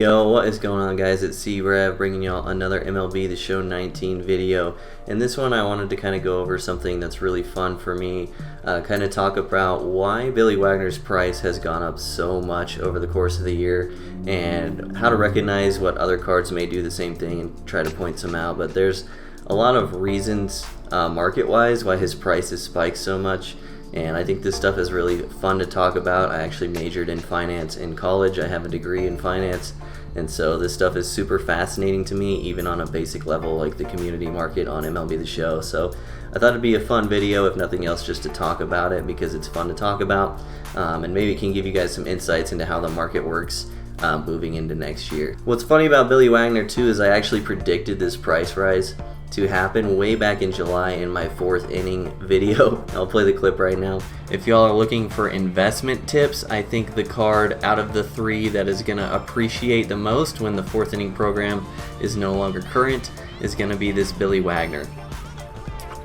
Yo, what is going on, guys? It's C-Rev bringing y'all another MLB The Show 19 video. In this one I wanted to kind of go over something that's really fun for me, kind of talk about why Billy Wagner's price has gone up so much over the course of the year and how to recognize what other cards may do the same thing and try to point some out. But there's a lot of reasons market-wise why his price has spiked so much. And I think this stuff is really fun to talk about. I actually majored in finance in college. I have a degree in finance. And so this stuff is super fascinating to me, even on a basic level like the community market on MLB The Show. So I thought it'd be a fun video, if nothing else, just to talk about it because it's fun to talk about. And maybe it can give you guys some insights into how the market works moving into next year. What's funny about Billy Wagner too is I actually predicted this price rise to happen way back in July in my 4th inning video. I'll play the clip right now. If y'all are looking for investment tips, I think the card out of the 3 that is going to appreciate the most when the 4th inning program is no longer current is going to be this Billy Wagner.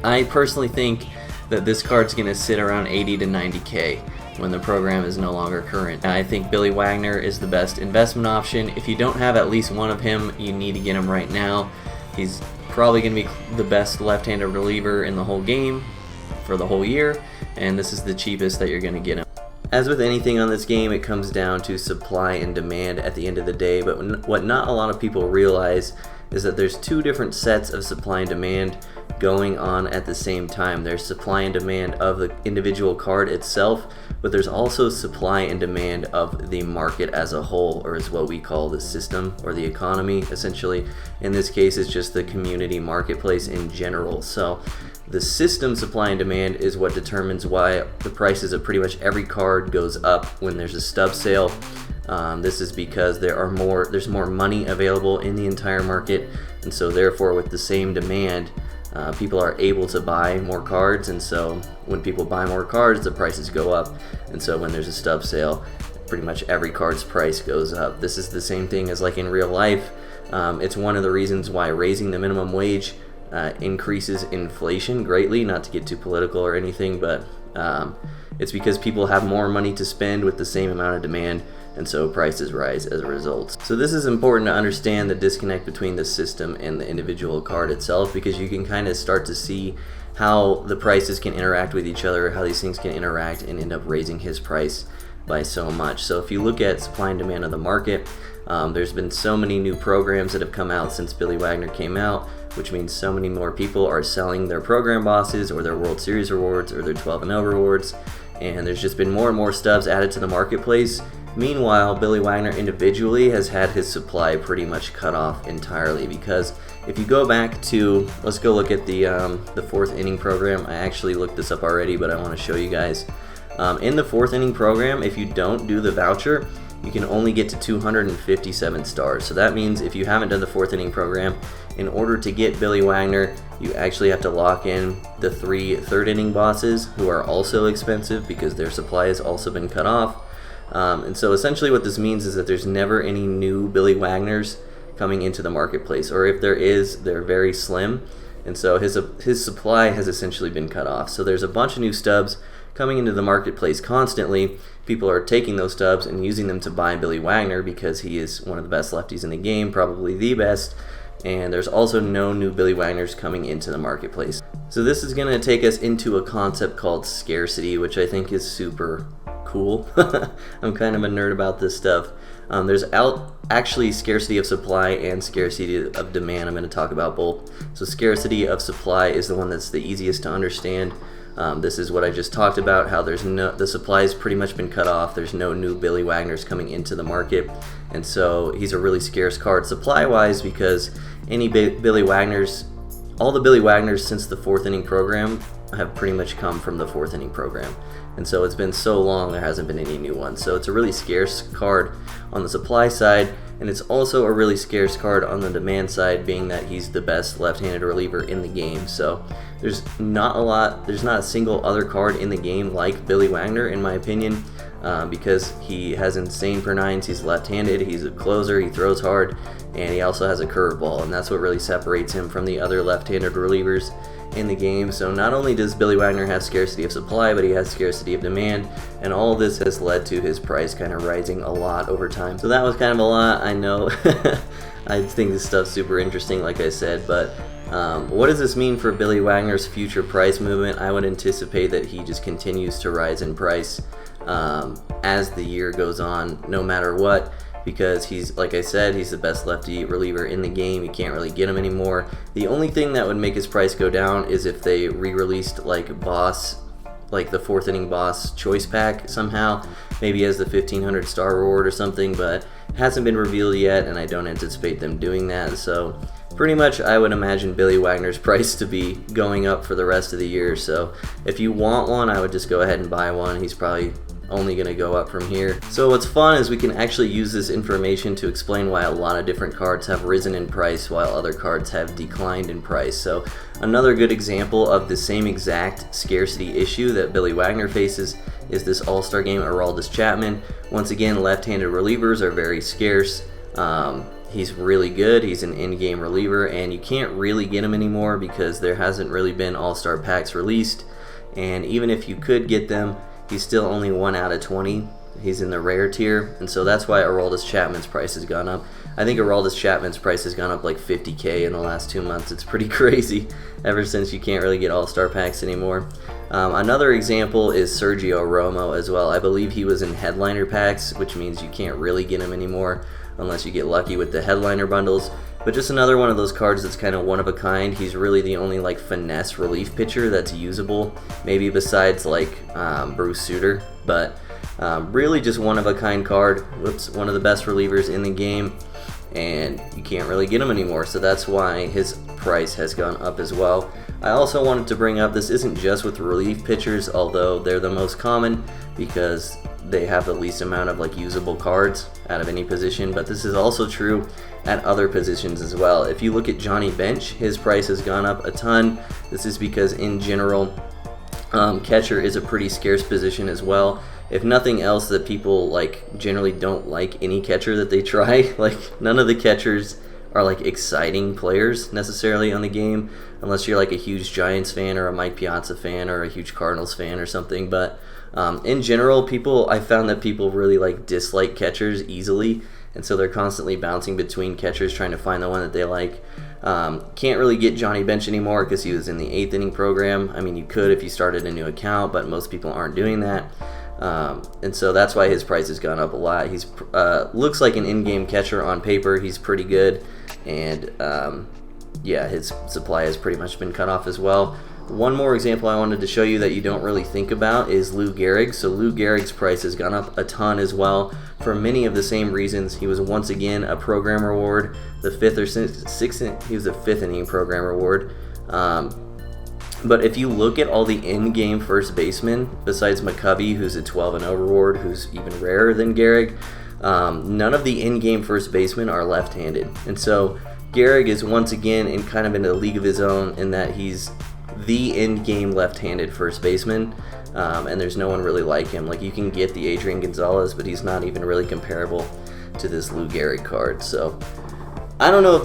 I personally think that this card's going to sit around 80 to 90K when the program is no longer current. I think Billy Wagner is the best investment option. If you don't have at least one of him, you need to get him right now. He's probably going to be the best left-handed reliever in the whole game for the whole year, and this is the cheapest that you're going to get him. As with anything on this game, it comes down to supply and demand at the end of the day, but what not a lot of people realize is that there's 2 different sets of supply and demand going on at the same time. There's supply and demand of the individual card itself, but there's also supply and demand of the market as a whole, or is what we call the system or the economy, essentially. In this case, it's just the community marketplace in general. So the system supply and demand is what determines why the prices of pretty much every card goes up when there's a stub sale. This is because there's more money available in the entire market, and so therefore with the same demand, people are able to buy more cards, and so when people buy more cards, the prices go up. And so when there's a stub sale, pretty much every card's price goes up. This is the same thing as like in real life. It's one of the reasons why raising the minimum wage increases inflation greatly, not to get too political or anything, but it's because people have more money to spend with the same amount of demand, and so prices rise as a result. So this is important to understand the disconnect between the system and the individual card itself, because you can kind of start to see how the prices can interact with each other, how these things can interact and end up raising his price by so much. So if you look at supply and demand of the market, there's been so many new programs that have come out since Billy Wagner came out, which means so many more people are selling their program bosses or their World Series rewards or their 12-0 rewards, and there's just been more and more stubs added to the marketplace. Meanwhile, Billy Wagner individually has had his supply pretty much cut off entirely, because if you go back to, let's go look at the 4th inning program. I actually looked this up already, but I want to show you guys. In the 4th inning program, if you don't do the voucher, you can only get to 257 stars. So that means if you haven't done the 4th inning program, in order to get Billy Wagner, you actually have to lock in the 3 third inning bosses, who are also expensive because their supply has also been cut off. And so essentially what this means is that there's never any new Billy Wagners coming into the marketplace, or if there is, they're very slim, and so his supply has essentially been cut off. So there's a bunch of new stubs coming into the marketplace constantly. People are taking those stubs and using them to buy Billy Wagner because he is one of the best lefties in the game, probably the best, and there's also no new Billy Wagners coming into the marketplace. So this is going to take us into a concept called scarcity, which I think is super cool. I'm kind of a nerd about this stuff. There's actually scarcity of supply and scarcity of demand. I'm going to talk about both. So scarcity of supply is the one that's the easiest to understand. This is what I just talked about, how the supply has pretty much been cut off. There's no new Billy Wagners coming into the market, and so he's a really scarce card supply-wise, because any Billy Wagners, all the Billy Wagners since the 4th inning program have pretty much come from the 4th inning program. And so it's been so long there hasn't been any new ones. So it's a really scarce card on the supply side, and it's also a really scarce card on the demand side, being that he's the best left-handed reliever in the game. So there's not a single other card in the game like Billy Wagner, in my opinion. because he has insane per-nines. He's left-handed, he's a closer, he throws hard, and he also has a curveball, and that's what really separates him from the other left-handed relievers in the game. So not only does Billy Wagner have scarcity of supply, but he has scarcity of demand, and all of this has led to his price kind of rising a lot over time. So that was kind of a lot, I know. I think this stuff's super interesting, like I said, but what does this mean for Billy Wagner's future price movement? I would anticipate that he just continues to rise in price as the year goes on, no matter what, because he's, like I said, he's the best lefty reliever in the game. You can't really get him anymore. The only thing that would make his price go down is if they re-released like Boss, like the 4th inning Boss choice pack somehow, maybe as the 1500 star reward or something, but it hasn't been revealed yet, and I don't anticipate them doing that. So pretty much I would imagine Billy Wagner's price to be going up for the rest of the year. So if you want one, I would just go ahead and buy one. He's probably only going to go up from here. So what's fun is we can actually use this information to explain why a lot of different cards have risen in price while other cards have declined in price. So another good example of the same exact scarcity issue that Billy Wagner faces is this All-Star Game Aroldis Chapman. Once again, left-handed relievers are very scarce. He's really good. He's an in-game reliever, and you can't really get him anymore because there hasn't really been All-Star packs released. And even if you could get them, he's still only 1 out of 20. He's in the rare tier, and so that's why Aroldis Chapman's price has gone up. I think Aroldis Chapman's price has gone up like 50K in the last 2 months. It's pretty crazy ever since you can't really get All-Star packs anymore. Another example is Sergio Romo as well. I believe he was in headliner packs, which means you can't really get him anymore unless you get lucky with the headliner bundles. But just another one of those cards that's kind of one of a kind. He's really the only like finesse relief pitcher that's usable, maybe besides like Bruce Sutter, but really just one of a kind card. Whoops, one of the best relievers in the game, and you can't really get him anymore, so that's why his price has gone up as well. I also wanted to bring up, this isn't just with relief pitchers, although they're the most common because they have the least amount of like usable cards out of any position, but this is also true at other positions as well. If you look at Johnny Bench, his price has gone up a ton. This is because in general, catcher is a pretty scarce position as well. If nothing else, that people like generally don't like any catcher that they try. Like none of the catchers are like exciting players necessarily on the game, unless you're like a huge Giants fan or a Mike Piazza fan or a huge Cardinals fan or something. But in general, I found that people really like dislike catchers easily, and so they're constantly bouncing between catchers trying to find the one that they like. Can't really get Johnny Bench anymore because he was in the 8th inning program. I mean, you could if you started a new account, but most people aren't doing that. And so that's why his price has gone up a lot. He's looks like an in-game catcher on paper. He's pretty good, and yeah, his supply has pretty much been cut off as well. One more example I wanted to show you that you don't really think about is Lou Gehrig. So Lou Gehrig's price has gone up a ton as well for many of the same reasons. He was once again a program reward, the 5th or 6th. He was a 5th inning program reward. But if you look at all the in-game first basemen, besides McCovey, who's a 12-0 reward, who's even rarer than Gehrig, none of the in-game first basemen are left-handed. And so Gehrig is once again in kind of in a league of his own in that he's the in-game left-handed first baseman, and there's no one really like him. Like you can get the Adrian Gonzalez, but he's not even really comparable to this Lou Gehrig card. So I don't know if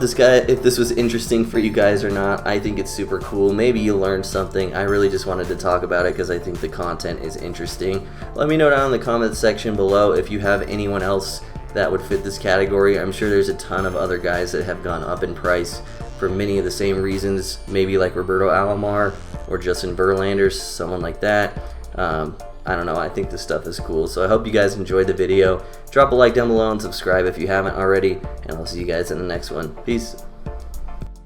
this was interesting for you guys or not. I think it's super cool. Maybe you learned something. I really just wanted to talk about it because I think the content is interesting. Let me know down in the comments section below if you have anyone else that would fit this category. I'm sure there's a ton of other guys that have gone up in price for many of the same reasons, maybe like Roberto Alomar or Justin Verlander, someone like that. I don't know, I think this stuff is cool. So I hope you guys enjoyed the video. Drop a like down below and subscribe if you haven't already, and I'll see you guys in the next one. Peace.